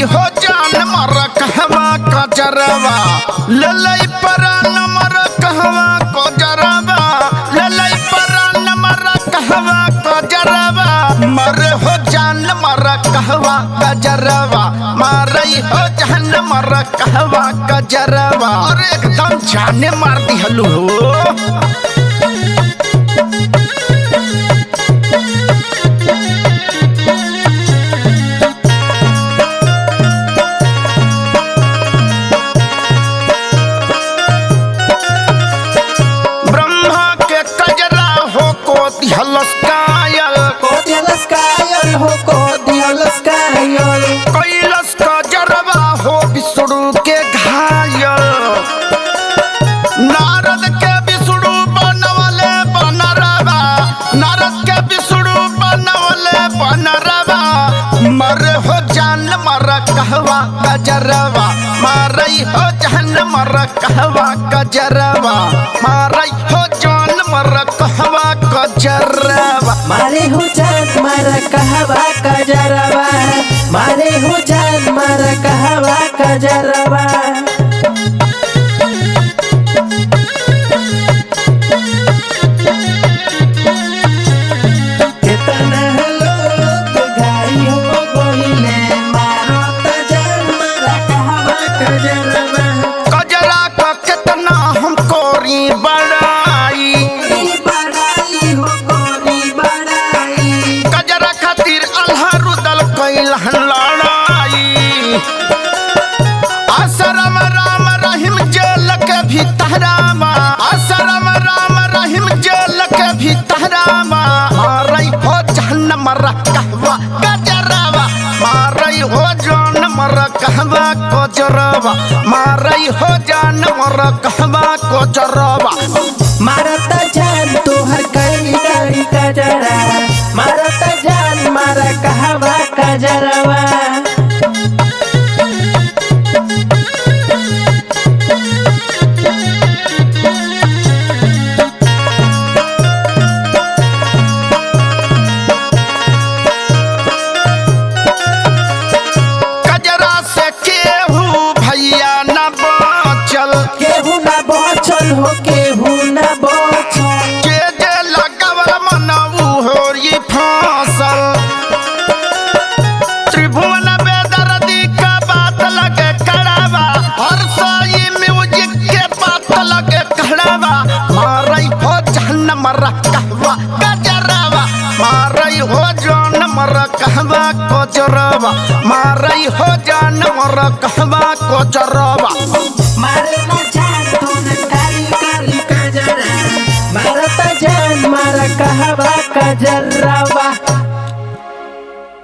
मारई हो जान मर कहवा कजरवा ललई परान मर कहवा कजरवा ललई परान मर कहवा कजरवा मर हो जान मर कहवा कजरवा मारई हो जान मर कहवा कजरवा और एकदम जाने मार दिहलु हो। कैलस का जरवा हो विष्णु के घायल नारद के विष्णु बनवले बनरवा नारद के विष्णु बनवले बनरवा मर हो जान मर कहवा कजरवा मारई हो जान मर कहवा कजरवा मारई हो जान मर कहवा कजरवा मारे हो जान मर कहवा कजरवा मारे हो जान मर कहवा कजरवा। कितना लोग घायल हो गइले मारो त जान मर कहवा कजरवा। कजरा का कितना हम कोरी बड़ाई हो कोरी बड़ाई कजरा खातिर अल्लाह रुदल कैलहन लड़ाई आसरम राम रहीम जेल के भीतरामा आसरम राम रहीम जेल के भीतरामा मारई हो जान मर कहवा कजरवा मारई हो जान मर कहवा कजरवा मारई हो जान मर कहवा कजरवा मारत जान तोहर कई कई कजरा मारत जान मार कहवा कजरवा। कजरा से केहू भैया न बचल केहू न बचल हो केहू न बचल के जे लगवल मनऊ होरी फांसल त्रिभुवन बेदर्दी का बात लगे कड़ावा हर सोई म्यूजिक के बात लगे कड़ावा मारई हो जान मर कहवा कजरवा मारई हो जान मर कहवा कजरवा मारई हो जान मर कहवा कजरवा।